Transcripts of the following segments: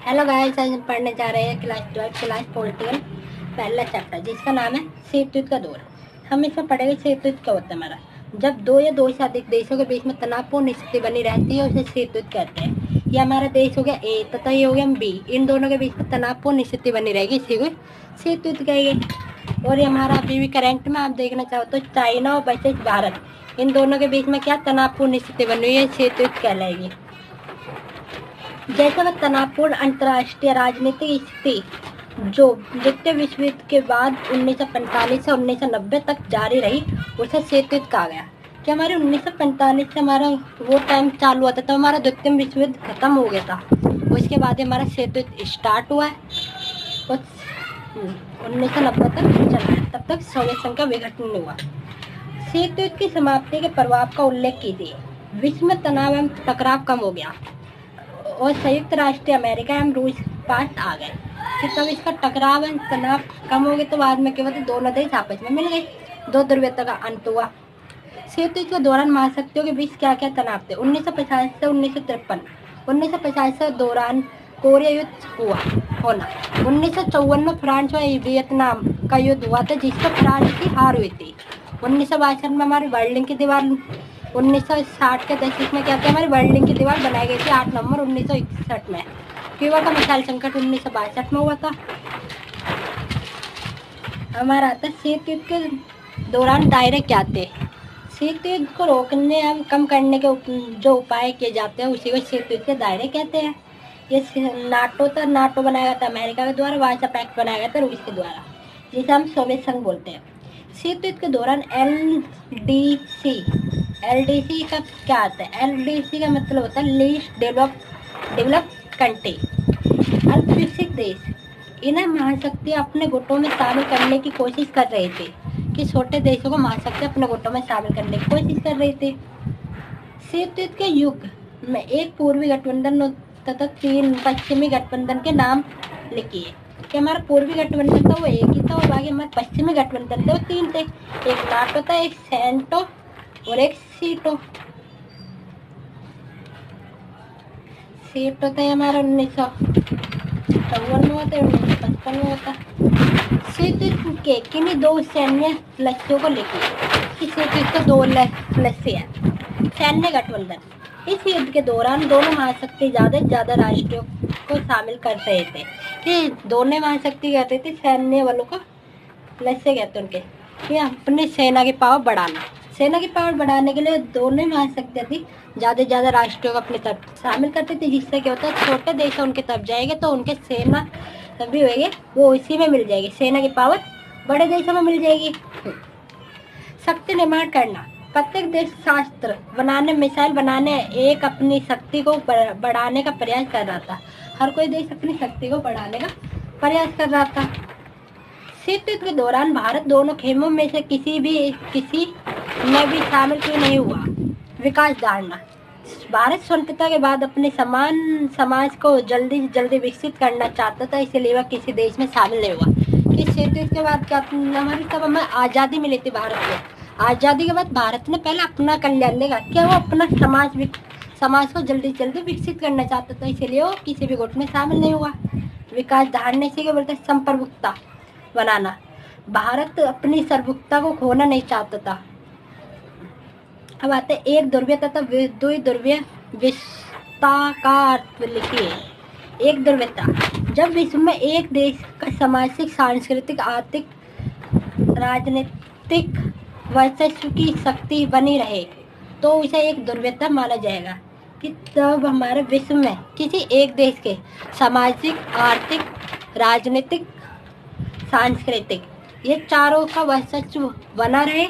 Hello guys, आज हम पढ़ने जा रहे हैं क्लास 12 क्लास पॉलिटिकल पहला चैप्टर जिसका नाम है शीतयुद्ध का दौर। हम इसमें पढ़ेंगे शीतयुद्ध क्या होता है। हमारा जब दो या दो से अधिक देशों के बीच में तनावपूर्ण स्थिति बनी रहती है उसे शीतयुद्ध कहते हैं। ये हमारा देश हो गया ए तथा ये हो गया बी, इन दोनों के बीच में तनावपूर्ण स्थिति बनी रहेगी, इसी को शीतयुद्ध कहेंगे। और ये हमारा अभी भी करंट में आप देखना चाहो तो चाइना और वर्सेस भारत, इन दोनों के बीच में क्या तनावपूर्ण स्थिति बनी हुई है, शीतयुद्ध कहलाएगी। जैसे वह तनावपूर्ण अंतर्राष्ट्रीय राजनीतिक स्थिति जो द्वितीय विश्व युद्ध के बाद 1945 से 1990 तक जारी रही उसे शीतयुद्ध कहा गया। कि हमारे 1945 से हमारा वो टाइम चालू हुआ था तब हमारा द्वितीय विश्व युद्ध खत्म हो गया था। उसके बाद हमारा शीतयुद्ध स्टार्ट हुआ है, 1990 तक चला, तब तक सोवियत संघ का विघटन हुआ। शीतयुद्ध की समाप्ति के प्रभाव का उल्लेख कीजिए। विश्व में तनाव एवं टकराव कम हो गया और संयुक्त राष्ट्र अमेरिका एवं रूस पास आ गए कि तब इसका टकराव एवं तनाव कम हो गए। तो बाद में क्या हुआ, दोनों देश आपस में मिल गए, दो ध्रुवीयता का अंत हुआ। शीतयुद्ध के दौरान महाशक्तियों के बीच क्या क्या तनाव थे। 1950 से 1953, 1950 के दौरान कोरिया युद्ध होना। 1954 में फ्रांस और वियतनाम का युद्ध हुआ था जिससे फ्रांस की हार हुई थी। 1962 में हमारी बर्लिन की दीवार, 1960 के दशक में क्या था, हमारी बर्लिन की दीवार बनाई गई थी 8 नवंबर 1961 में। क्यूबा का मिसाइल संकट 1962 में हुआ था। हमारा आता शीतयुद्ध के दौरान दायरे क्या थे। शीतयुद्ध को रोकने एवं कम करने के जो उपाय किए जाते हैं उसी को शीतयुद्ध के दायरे कहते हैं। ये नाटो बनाया गया था अमेरिका के द्वारा, वार्सा पैक्ट बनाया गया था रूस के द्वारा, जिसे हम सोवियत संघ बोलते हैं। शीतयुद्ध के दौरान एलडीसी का क्या आता है। एलडीसी का मतलब होता है लीस्ट डेवलप कंट्री, अल्पविकसित देश। इन्हें महाशक्तियाँ अपने गुटों में शामिल करने की कोशिश कर रहे थे कि छोटे देशों को महाशक्तियाँ अपने गुटों में शामिल करने की कोशिश कर रहे थे। शीतयुद्ध के युग में एक पूर्वी गठबंधन तथा 3 पश्चिमी गठबंधन के नाम लिखिए। कि हमारा पूर्वी गठबंधन था वो एक ही था और बाकी हमारे पश्चिमी गठबंधन थे वो 3 थे। एक नाटो था, एक सेंटो और एक सीटो था हमारा 1954 में होता है, 1955 में होता। शीतयुद्ध के किन्हीं दो सैन्य लक्ष्यों को लेकर शीतयुद्ध के 2 लक्ष्य हैं। सैन्य गठबंधन। इस युद्ध के दौरान दोनों महाशक्ति ज्यादा राष्ट्रों को शामिल कर रहे थे। कि दोनों महाशक्ति कहते थे सैन्य बलों का लक्ष्य कहते उनके कि अपने सेना की पावर बढ़ाना। सेना की पावर बढ़ाने के लिए दोनों महाशक्तियाँ थी ज़्यादा राष्ट्रों को अपनी तरफ शामिल करते थे, जिससे क्या होता है छोटे देश उनके तरफ जाएंगे तो उनके सेना भी होगी वो इसी में मिल जाएगी, सेना की पावर बड़े देशों में मिल जाएगी। शक्ति निर्माण करना। प्रत्येक देश शास्त्र बनाने, मिसाइल बनाने, एक अपनी शक्ति को बढ़ाने का प्रयास कर रहा था। हर कोई देश अपनी शक्ति को बढ़ाने का प्रयास कर रहा था। शीतयुद्ध के दौरान भारत दोनों खेमों में से किसी में भी शामिल क्यों नहीं हुआ। विकास धारणा। भारत स्वतंत्रता के बाद अपने समान समाज को जल्दी विकसित करना चाहता था, इसलिए वह किसी देश में शामिल नहीं हुआ। कि शीतयुद्ध के बाद क्या हमारी तब हमें आज़ादी मिली थी भारत को। आज़ादी के बाद भारत ने पहले अपना कल्याण लेगा, क्या वो अपना समाज को जल्दी विकसित करना चाहता था, इसीलिए वो किसी भी गुट में शामिल नहीं हुआ। विकास धारणा इसी के बोलते संप्रभुता बनाना। भारत अपनी सर्वभुकता को खोना नहीं चाहता था। अब आते एक ध्रुवीय तथा द्विध्रुवीय विषमता का अर्थ लिखिए। एक ध्रुवीयता। जब विश्व में एक देश का सामाजिक, सांस्कृतिक, आर्थिक, राजनीतिक वर्चस्व की शक्ति बनी रहे तो उसे एक ध्रुवीयता माना जाएगा। कि तब हमारे विश्व में किसी एक देश के सामाजिक, आर्थिक, राजनीतिक, सांस्कृतिक ये चारों का वर्चस्व बना रहे,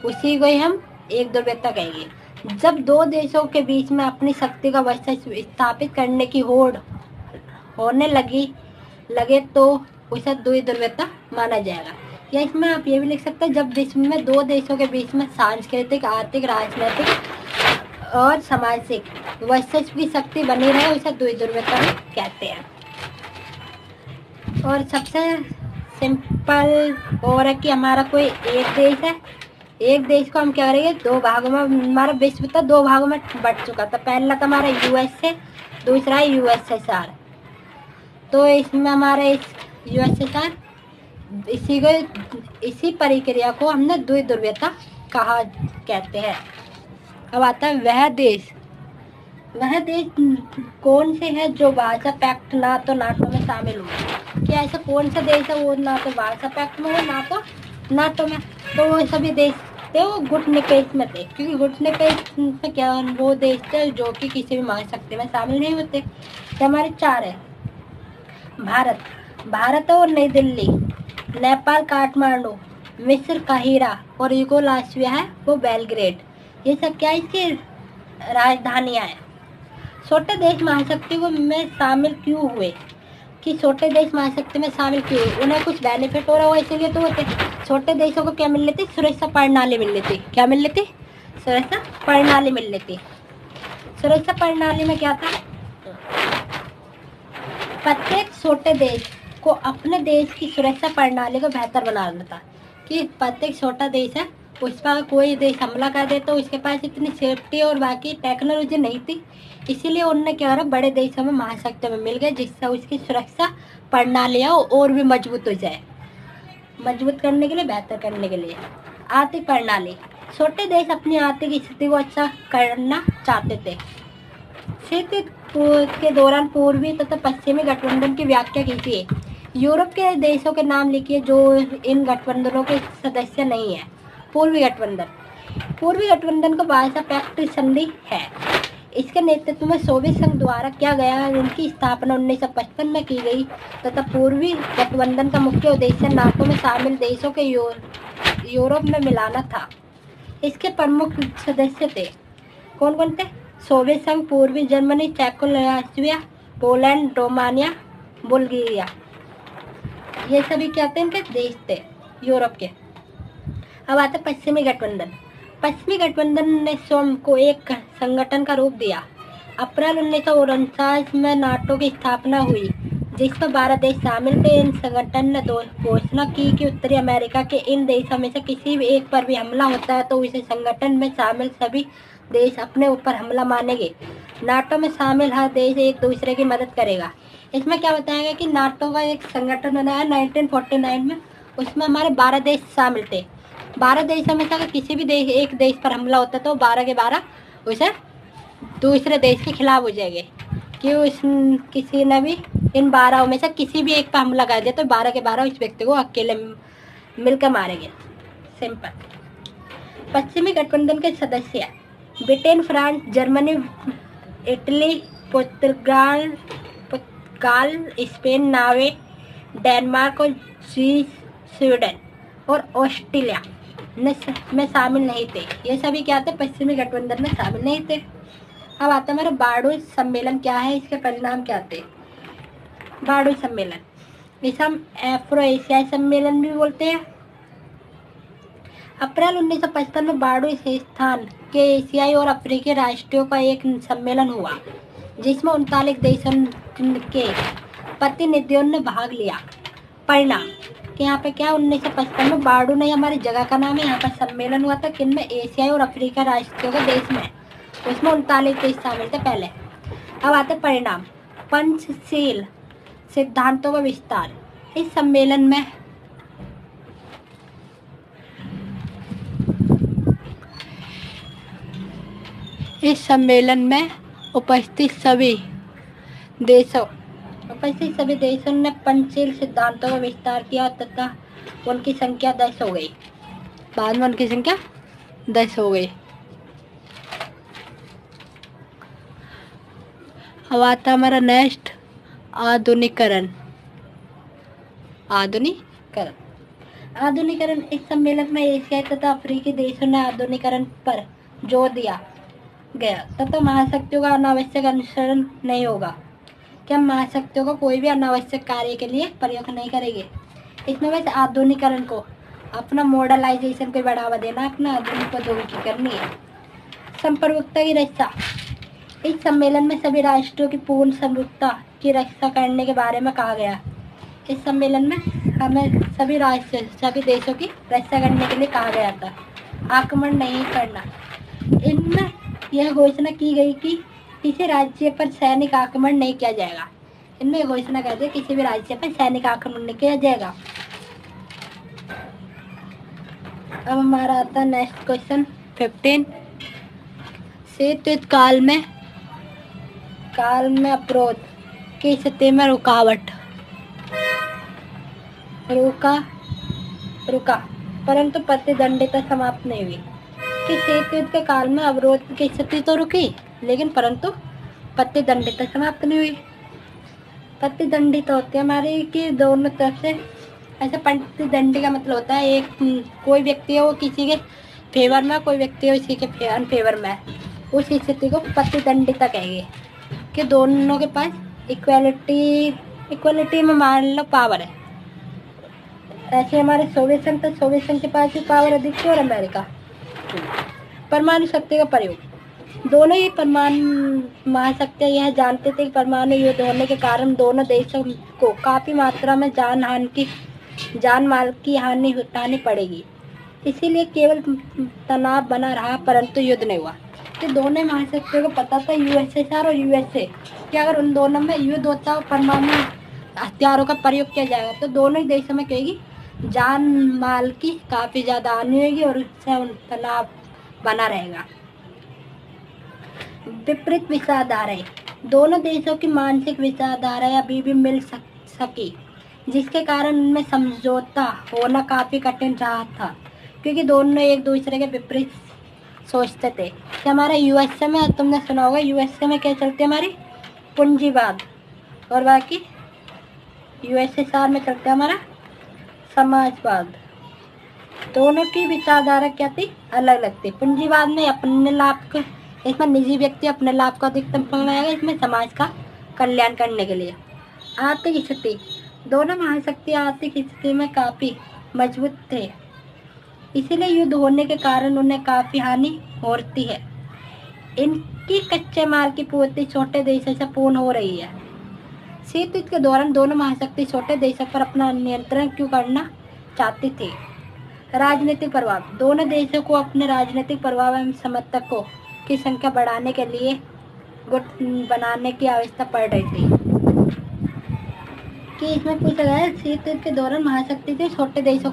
उसी को ही हम एक ध्रुवीयता कहेंगे। जब दो देशों के बीच में अपनी शक्ति का वर्चस्व स्थापित करने की होड़ होने लगे तो उसे द्विध्रुवीयता माना जाएगा। या इसमें आप ये भी लिख सकते हैं जब विश्व में दो देशों के बीच में सांस्कृतिक, आर्थिक, राजनीतिक और सामाजिक वर्चस्व की शक्ति बनी रहे उसे द्विध्रुवीयता कहते हैं। और सबसे सिंपल और है कि हमारा कोई एक देश है, एक देश को हम क्या करेंगे दो भागों में, हमारा विश्व था 2 भागों में बट चुका था। पहला था हमारा यूएसए, दूसरा है यूएसएसआर। तो इसमें हमारे यूएसएसआर इसी प्रक्रिया को हमने द्विध्रुवीयता कहा कहते हैं। अब आता है वह देश कौन से है जो वार्सा पैक्ट ना तो नाटो में शामिल हुए। क्या ऐसा कौन सा देश है वो ना तो वार्सा पैक्ट में हो ना तो नाटो में। तो वो सभी देश थे वो गुटनिकेस में थे, क्योंकि गुटनिकेस में क्या वो देश थे जो कि किसी भी महाशक्ति में शामिल नहीं होते। तो हमारे 4 है भारत और नई दिल्ली, नेपाल काठमांडू, मिस्र काहिरा और यूगोस्लाविया है वो बेलग्रेड। ये सब क्या इसकी राजधानियाँ हैं। छोटे देश महाशक्ति में शामिल क्यों हुए कि छोटे देश महाशक्ति में शामिल क्यों हुए? उन्हें कुछ बेनिफिट हो रहा हो इसीलिए तो होते। छोटे देशों को क्या मिल लेती? सुरक्षा प्रणाली मिल लेती। क्या मिल लेती? सुरक्षा प्रणाली मिल लेती। सुरक्षा प्रणाली में क्या था? प्रत्येक छोटे देश को अपने देश की सुरक्षा प्रणाली को बेहतर बनाना था कि प्रत्येक छोटा देश है उस पर कोई देश हमला कर दे तो उसके पास इतनी सेफ्टी और बाकी टेक्नोलॉजी नहीं थी, इसीलिए उन्होंने क्या करा बड़े देशों में महाशक्ति में मिल गए जिससे उसकी सुरक्षा प्रणालियाँ और भी मजबूत हो जाए। मजबूत करने के लिए, बेहतर करने के लिए। आर्थिक प्रणाली, छोटे देश अपनी आर्थिक स्थिति को अच्छा करना चाहते थे। शीत के दौरान पूर्वी तथा पश्चिमी गठबंधन की व्याख्या कीजिए। यूरोप के देशों के नाम लिखिए जो इन गठबंधनों के सदस्य नहीं है। पूर्वी गठबंधन का वार्सा पैक्ट संधि है। इसके नेतृत्व में सोवियत संघ द्वारा किया गया। इनकी स्थापना 1955 में की गई तथा पूर्वी गठबंधन का मुख्य उद्देश्य नाटो में शामिल देशों के यूरोप में मिलाना था। इसके प्रमुख सदस्य थे कौन कौन थे? सोवियत संघ, पूर्वी Germany, Czechoslovakia, Poland, Romania, Bulgaria. ये सभी क्या थे? इनके देश थे यूरोप के। अब आता पश्चिमी गठबंधन। पश्चिमी गठबंधन ने स्वयं को एक संगठन का रूप दिया। अप्रैल 1949 में नाटो की स्थापना हुई जिसमें 12 देश शामिल थे। इन संगठन ने घोषणा की कि उत्तरी अमेरिका के इन देशों में से किसी भी एक पर भी हमला होता है तो इसे संगठन में शामिल सभी देश अपने ऊपर हमला मानेंगे। नाटो में शामिल हर देश एक दूसरे की मदद करेगा। इसमें क्या बताया गया कि नाटो का एक संगठन बनाया 1949 में, उसमें हमारे 12 देश शामिल थे। 12 देशों में से अगर किसी भी एक देश पर हमला होता तो 12 के 12 उसे दूसरे देश के खिलाफ हो जाएंगे कि किसी ने भी इन 12 में से किसी भी एक पर हमला कर दिया तो 12 के 12 उस व्यक्ति को अकेले मिलकर मारेंगे। सिंपल। पश्चिमी गठबंधन के सदस्य ब्रिटेन, फ्रांस, जर्मनी, इटली, पुर्तगाल, स्पेन, नॉर्वे, डेनमार्क और स्वीडन और ऑस्ट्रेलिया में शामिल नहीं थे। ये सभी क्या थे? पश्चिमी गठबंधन में शामिल नहीं थे। अब आता है हमारा बारडोई सम्मेलन। क्या है? इसके परिणाम क्या थे? बारडोई सम्मेलन इसे हम एफ्रो एशियाई सम्मेलन भी बोलते हैं। अप्रैल 1955 में बारडोई स्थान के एशियाई और अफ्रीकी राष्ट्रों का एक सम्मेलन हुआ जिसमें 39 देशों के प्रतिनिधियों ने भाग लिया। परिणाम कि यहाँ पे क्या 1955 में बारडो नहीं हमारी जगह का नाम है। यहाँ पर सम्मेलन हुआ था किन में? एशियाई और अफ्रीका राष्ट्रों के देश में। उसमें 39 देश शामिल थे पहले। अब आते परिणाम। पंचशील सिद्धांतों का विस्तार। इस सम्मेलन में उपस्थित सभी देशों ने पंचशील सिद्धांतों का विस्तार किया तथा उनकी संख्या 10 हो गई। बाद में उनकी संख्या 10 हो गई। अब आता हमारा नेक्स्ट आधुनिकीकरण। इस सम्मेलन में एशियाई तथा अफ्रीकी देशों ने आधुनिकीकरण पर जोर दिया गया तथा महाशक्तियों का अनावश्यक अनुसरण नहीं होगा। क्या महाशक्तियों का कोई भी अनावश्यक कार्य के लिए प्रयोग नहीं करेंगे। इसमें वैसे आधुनिकीकरण को अपना मॉडर्नाइजेशन को बढ़ावा देना, अपना आधुनिक प्रौद्योगिकी करनी है। संप्रभुता की रक्षा। इस सम्मेलन में सभी राष्ट्रों की पूर्ण संप्रभुता की रक्षा करने के बारे में कहा गया। इस सम्मेलन में हमें सभी देशों की रक्षा करने के लिए कहा गया था, आक्रमण नहीं करना। इनमें यह घोषणा की गई कि किसी राज्य पर सैनिक आक्रमण नहीं किया जाएगा। इनमें घोषणा कर दी किसी भी राज्य पर सैनिक आक्रमण किया जाएगा। अब हमारा आता है नेक्स्ट क्वेश्चन 15। शीत युद्ध काल में अवरोध की स्थिति में रुकावट रुका परंतु प्रतिद्वंदिता समाप्त नहीं हुई। कि शीत युद्ध के काल में अवरोध की स्थिति तो रुकी, लेकिन परंतु प्रतिद्वंदिता समाप्त नहीं हुई। प्रतिद्वंदिता होती है हमारी कि दोनों तरफ से ऐसे प्रतिद्वंदी का मतलब होता है एक कोई व्यक्ति है वो किसी के फेवर में, कोई व्यक्ति है इसी के अनफेवर में है, उस स्थिति को प्रतिद्वंदिता कहेंगे। कि दोनों के पास इक्वलिटी में मान लो पावर है। ऐसे हमारे सोवियत संघ के पास भी पावर अधिक है और अमेरिका। परमाणु शक्ति का प्रयोग, दोनों ही परमाणु महाशक्तियाँ यह जानते थे कि परमाणु युद्ध होने के कारण दोनों देशों को काफ़ी मात्रा में जान माल की हानि उठानी पड़ेगी, इसीलिए केवल तनाव बना रहा परंतु युद्ध नहीं हुआ। कि दोनों महाशक्तियों को पता था, यूएसएसआर और यूएसए, कि अगर उन दोनों में युद्ध होता है परमाणु हथियारों का प्रयोग किया जाएगा तो दोनों ही देशों में कहेगी जान माल की काफ़ी ज़्यादा हानि होगी और उससे तनाव बना रहेगा। विपरीत विचारधाराएं, दोनों देशों की मानसिक विचारधाराएं अभी भी मिल सकी, जिसके कारण उनमें समझौता होना काफ़ी कठिन रहा था, क्योंकि दोनों एक दूसरे के विपरीत सोचते थे। कि हमारा यूएसए में, तुमने सुना होगा यूएसए में क्या चलती है हमारी पूंजीवाद, और बाकी यूएसएसआर में चलता है हमारा समाजवाद। दोनों की विचारधारा क्या थी, अलग अलग थी। पूंजीवाद में अपने लाभ को, इसमें निजी व्यक्ति अपने लाभ को अधिकतम कमाएगा, इसमें समाज का कल्याण करने के लिए। आर्थिक स्थिति, दोनों महाशक्तियाँ आर्थिक स्थिति में काफ़ी मजबूत थे, इसीलिए युद्ध होने के कारण उन्हें काफ़ी हानि होती है। इनकी कच्चे माल की पूर्ति छोटे देशों से पूर्ण हो रही है। शीत युद्ध के दौरान दोनों महाशक्ति छोटे देशों पर अपना नियंत्रण क्यों करना चाहती थी। राजनीतिक प्रभाव, दोनों देशों को अपने राजनीतिक प्रभाव एवं समर्थकों की संख्या बढ़ाने के लिए गुट बनाने की आवश्यकता पड़ रही थी। कि इसमें पूछा गया है शीत युद्ध के दौरान महाशक्ति थे छोटे देशों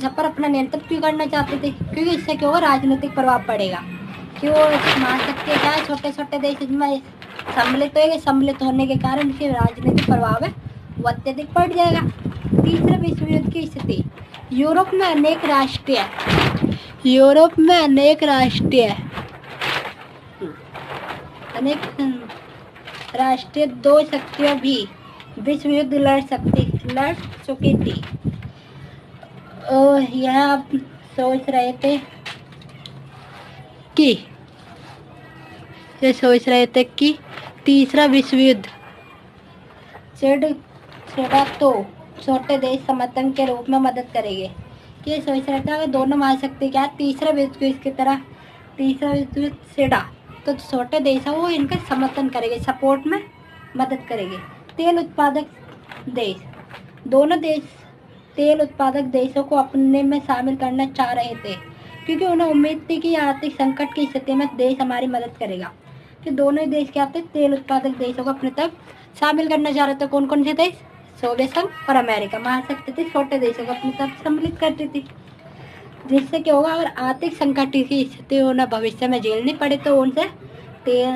पर अपना नियंत्रण क्यों करना चाहते थे, क्योंकि इससे क्या होगा, राजनीतिक प्रभाव पड़ेगा। क्यों महाशक्ति क्या है, छोटे देश इसमें सम्मिलित होने के कारण इसके राजनीतिक प्रभाव है वो अत्यधिक बढ़ जाएगा। तीसरे विश्व युद्ध की स्थिति, यूरोप में अनेक राष्ट्रीय दो शक्तियां भी विश्व युद्ध लड़ चुकी थी। यह आप सोच रहे थे तीसरा विश्व युद्ध छेड़ा तो छोटे देश समर्थन के रूप में मदद करेंगे। ये सोच रहे थे अगर दोनों महाशक्ति क्या तीसरा विश्व युद्ध की तरह तीसरा विश्व युद्ध छेड़ा तो छोटे देश है वो इनका समर्थन करेंगे, सपोर्ट में मदद करेंगे। तेल उत्पादक देश, दोनों देश तेल उत्पादक देशों को अपने में शामिल करना चाह रहे थे, क्योंकि उन्हें उम्मीद थी कि आर्थिक संकट की स्थिति में देश हमारी मदद करेगा। कि दोनों ही देश क्या थे, तेल उत्पादक देशों को अपने तरफ शामिल करना चाह रहे थे। कौन कौन से देश, सोवियत संघ और अमेरिका। महाशक्ति थी छोटे देशों को अपनी तरफ सम्मिलित करती थी, जिससे क्या होगा, अगर आर्थिक संकट की स्थिति उन्हें भविष्य में झेलनी पड़े तो उनसे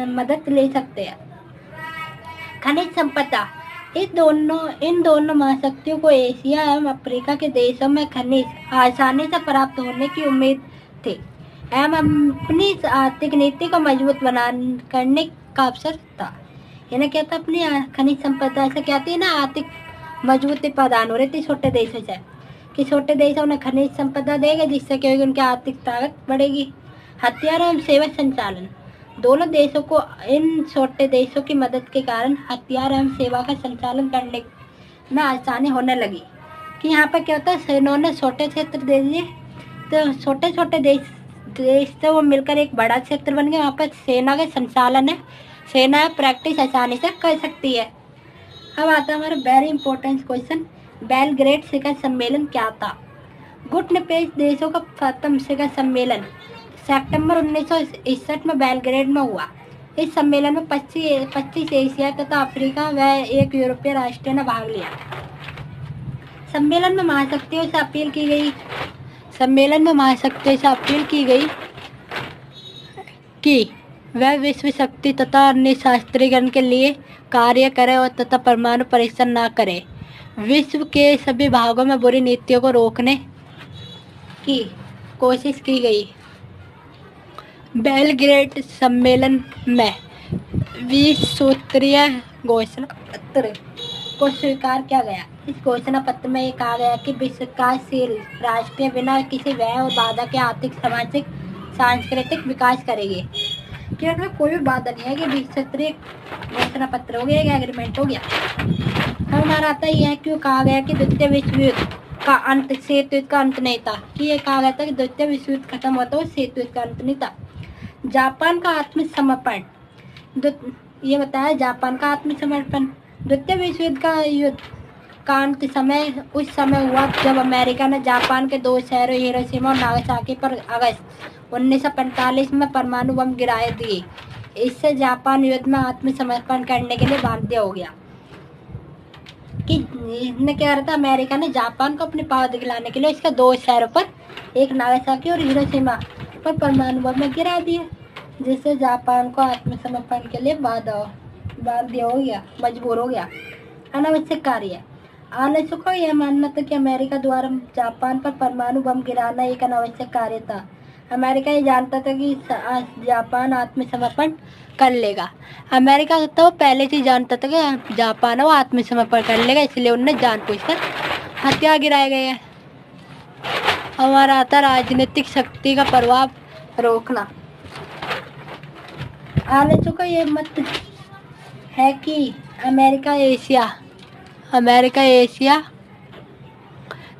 मदद ले सकते हैं। खनिज संपदा, इन दोनों महाशक्तियों को एशिया एवं अफ्रीका के देशों में खनिज आसानी से प्राप्त होने की उम्मीद थी एवं अपनी आर्थिक नीति को मजबूत करने का अवसर था। यानी क्या था, अपनी खनिज संपदा से क्या थी ना, आर्थिक मजबूती प्रदान हो रही थी छोटे देशों से, कि छोटे देश उन्हें खनिज संपदा देगा जिससे क्या होगी, उनकी आर्थिक ताकत बढ़ेगी। हथियार एवं सेवा संचालन, दोनों देशों को इन छोटे देशों की मदद के कारण हथियार एवं सेवा का संचालन करने में आसानी होने लगी। कि यहाँ पर क्या होता है, सेनाओं ने छोटे क्षेत्र दे दिए तो छोटे देश से वो मिलकर एक बड़ा क्षेत्र बन गया। वहाँ पर सेना का संचालन है, सेना प्रैक्टिस आसानी से कर सकती है। अब आता है हमारा वेरी इंपॉर्टेंट क्वेश्चन, बेलग्रेड शिखर सम्मेलन क्या था। गुट निरपेक्ष देशों का प्रथम शिखर सम्मेलन सितंबर 1961 में बेलग्रेड में हुआ। इस सम्मेलन में 25 एशिया तथा अफ्रीका व एक यूरोपीय राष्ट्र ने भाग लिया। सम्मेलन में महाशक्तियों से अपील की गई कि वह विश्व शक्ति तथा निःशस्त्रीकरण के लिए कार्य करे और तथा परमाणु परीक्षण न करे। विश्व के सभी भागों में बुरी नीतियों को रोकने की कोशिश की गई। बेलग्रेड सम्मेलन में 20 सूत्रीय घोषणा पत्र को स्वीकार किया गया। इस घोषणा पत्र में कहा गया कि विकासशील राष्ट्र बिना किसी व्यय और बाधा के आर्थिक, सामाजिक, सांस्कृतिक विकास करेंगे। कि उनमें कोई भी बाधा नहीं है कि 20 सूत्रीय घोषणा पत्र हो गया, एक एग्रीमेंट हो गया। हमारा आता यह है क्यों कहा गया कि द्वितीय विश्व युद्ध का अंत शीत युद्ध का अंत नहीं था। कि ये कहा गया था कि द्वितीय विश्व युद्ध खत्म होता है, शीत युद्ध का अंत नहीं था। जापान का आत्मसमर्पण, ये बताया जापान का आत्मसमर्पण। द्वितीय विश्व युद्ध का अंत उस समय हुआ जब अमेरिका ने जापान के 2 शहरों हिरोशिमा और नागासाकी पर अगस्त 1945 में परमाणु बम गिराए दिए। इससे जापान युद्ध में आत्मसमर्पण करने के लिए बाध्य हो गया। कि इसने क्या करा था, अमेरिका ने जापान को अपनी पावर दिखलाने के लिए इसके 2 शहरों पर, एक नागासाकी और हिरोशिमा पर परमाणु बम गिरा दिए, जिससे जापान को आत्मसमर्पण के लिए बाध्य हो गया, मजबूर हो गया। अनावश्यक कार्य, आलोचकों का यह मानना था कि अमेरिका द्वारा जापान पर परमाणु बम गिराना एक अनावश्यक कार्य था। अमेरिका ये जानता था कि जापान आत्मसमर्पण कर लेगा। अमेरिका तो पहले से जानता था कि जापान वो आत्मसमर्पण कर लेगा, इसलिए उन्हें जानबूझकर हथियार गिराए गए हैं। हमारा आता राजनीतिक शक्ति का प्रभाव रोकना। आलोचकों का ये मत है कि अमेरिका एशिया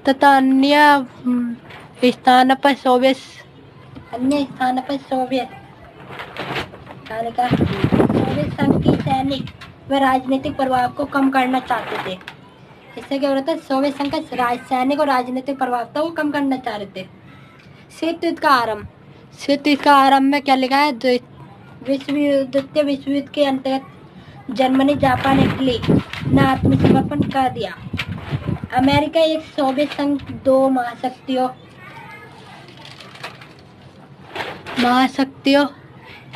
तथा अन्य स्थानों पर सोवियत संघ की सैनिक व राजनीतिक प्रभाव को कम करना चाहते थे। इससे क्या हो रहा था, सोवियत संघ का सैनिक और राजनीतिक प्रभाव था वो कम करना चाह रहे थे। शीत युद्ध का आरंभ में क्या लिखा है, द्वितीय विश्व युद्ध के अंतर्गत जर्मनी, जापान, इटली ने आत्मसमर्पण कर दिया। अमेरिका एक सोवियत संघ 2 महाशक्तियों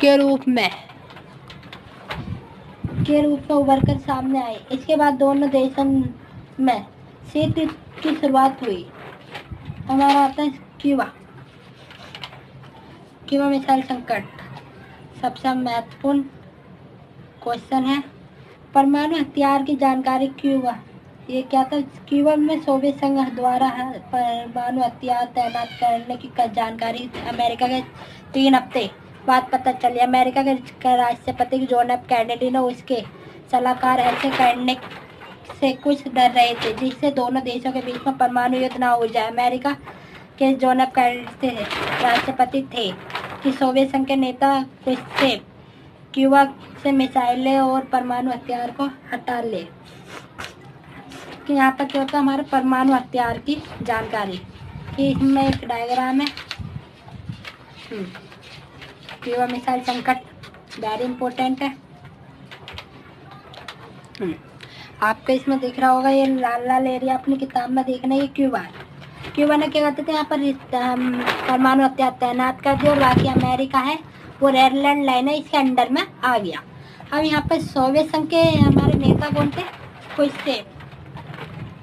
के रूप में उभर कर सामने आए। इसके बाद दोनों देशों में शीत युद्ध की शुरुआत हुई। हमारा आता है क्यूबा मिसाइल संकट। सबसे महत्वपूर्ण क्वेश्चन है परमाणु हथियार की जानकारी। क्यूबा, ये क्या था, क्यूबा में सोवियत संघ द्वारा परमाणु हथियार तैनात करने की जानकारी अमेरिका के 3 हफ्ते बाद पता चली। अमेरिका के राष्ट्रपति जॉन एफ कैनेडी ने उसके सलाहकार ऐसे करने से कुछ डर रहे थे जिससे दोनों देशों के बीच में परमाणु युद्ध न हो जाए। अमेरिका के जॉन एफ कैनेडी राष्ट्रपति थे कि सोवियत संघ के नेता क्रुश्चेव क्यूबा से मिसाइलें और परमाणु हथियार को हटा ले। कि यहाँ पर क्या होता है, हमारे परमाणु हथियार की जानकारी। कि इसमें एक डायग्राम है, क्यूबा मिसाइल संकट वेरी इंपॉर्टेंट है। आपको इसमें दिख रहा होगा, ये लाल लाल एरिया अपनी किताब में देखना, ये क्यूबा है। क्यूबा ने क्या करते थे, यहाँ पर परमाणु हथियार तैनात कर दिया और बाकी अमेरिका है वो रेड लाइन है, इसके अंडर में आ गया। अब यहाँ पर सोवियत संघ के हमारे नेता कौन थे,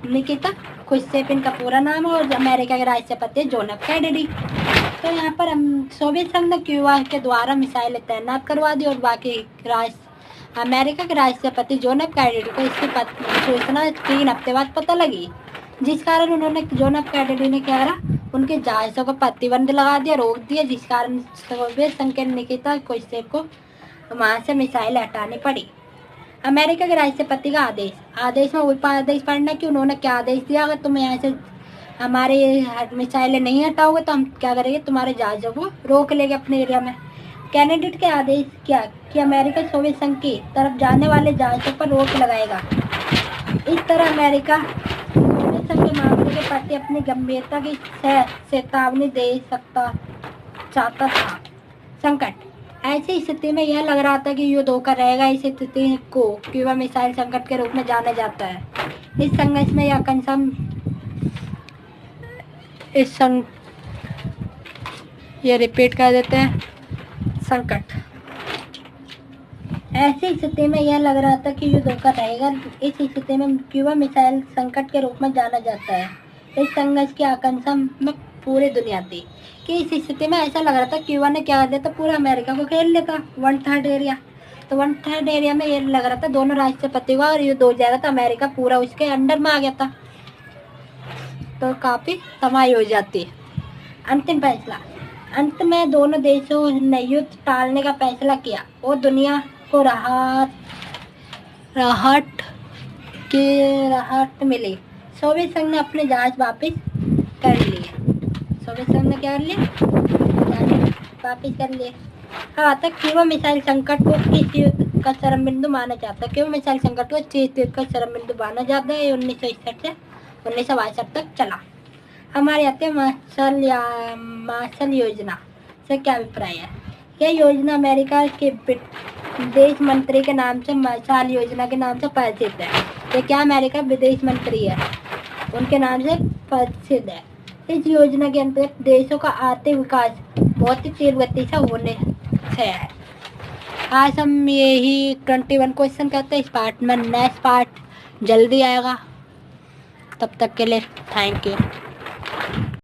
निकिता क्रुश्चेव इनका पूरा नाम है, और अमेरिका के राष्ट्रपति जॉन एफ कैनेडी। तो यहाँ पर सोवियत संघ ने क्यूबा के द्वारा मिसाइलें तैनात करवा दी और बाकी अमेरिका के राष्ट्रपति जॉन एफ कैनेडी को इसकी सूचना 3 हफ्ते बाद पता लगी, जिस कारण उन्होंने जॉन एफ कैनेडी ने क्या करा, उनके जहाज़ों को प्रतिबंध लगा दिया, रोक दिया, जिस कारण सोवियत संघ के निकिता क्रुश्चेव को वहाँ से मिसाइलें हटानी पड़ी। अमेरिका के राष्ट्रपति का आदेश में वही आदेश पढ़ना कि उन्होंने क्या आदेश दिया, अगर तुम यहाँ से हमारे मिसाइलें नहीं हटाओगे तो हम क्या करेंगे, तुम्हारे जहाज़ों को रोक लेंगे अपने एरिया में। कैनेडी के आदेश क्या कि अमेरिका सोवियत संघ की तरफ जाने वाले जहाज़ों पर रोक लगाएगा। इस तरह अमेरिका सोवियत संघ के मामले के प्रति अपनी गंभीरता की चेतावनी दे चाहता था। संकट, ऐसी स्थिति में यह लग रहा था कि युद्ध होकर रहेगा। इस स्थिति को क्यूबा मिसाइल संकट के रूप में जाना जाता है। इस संघर्ष में यह कंसम ये रिपीट कर देते हैं, संकट। ऐसी स्थिति में यह लग रहा था कि युद्ध होकर रहेगा। इस स्थिति में क्यूबा मिसाइल संकट के रूप में जाना जाता है। इस संघर्ष की आकांक्षा में पूरी दुनिया थी कि इस स्थिति में ऐसा लग रहा था क्यूबा ने क्या कर दिया था, पूरा अमेरिका को घेर लेता 1/3 एरिया। तो 1/3 एरिया में ये लग रहा था दोनों राष्ट्रपति का और युद्ध हो जाएगा, तो अमेरिका पूरा उसके अंडर में आ गया था, तो काफ़ी तबाही हो जाती। अंतिम फैसला। अंत में दोनों देशों ने युद्ध टालने का फैसला किया और दुनिया को राहत मिली। सोवियत संघ ने अपने जहाज वापस कर लिए। सोवियत संघ ने क्या कर लिया? जहाज वापस कर लिए। हाँ, तक क्यूबा मिसाइल संकट को किस युद्ध का चरम बिंदु माना जाता है? क्यूबा मिसाइल संकट को शीत युद्ध का चरम बिंदु माना जाता है। 1961 से 1962 तक चला। हमारे आते मार्शल योजना से क्या अभिप्राय है? यह योजना अमेरिका के विदेश मंत्री के नाम से, मार्शल योजना के नाम से प्रसिद्ध है। ये क्या अमेरिका विदेश मंत्री है, उनके नाम से प्रसिद्ध है। इस योजना के अंतर्गत देशों का आर्थिक विकास बहुत ही तेज गति से होने से है। आज हम यही 21 क्वेश्चन करते हैं। इस पार्ट में नेक्स्ट पार्ट जल्दी आएगा। तब तक के लिए थैंक यू।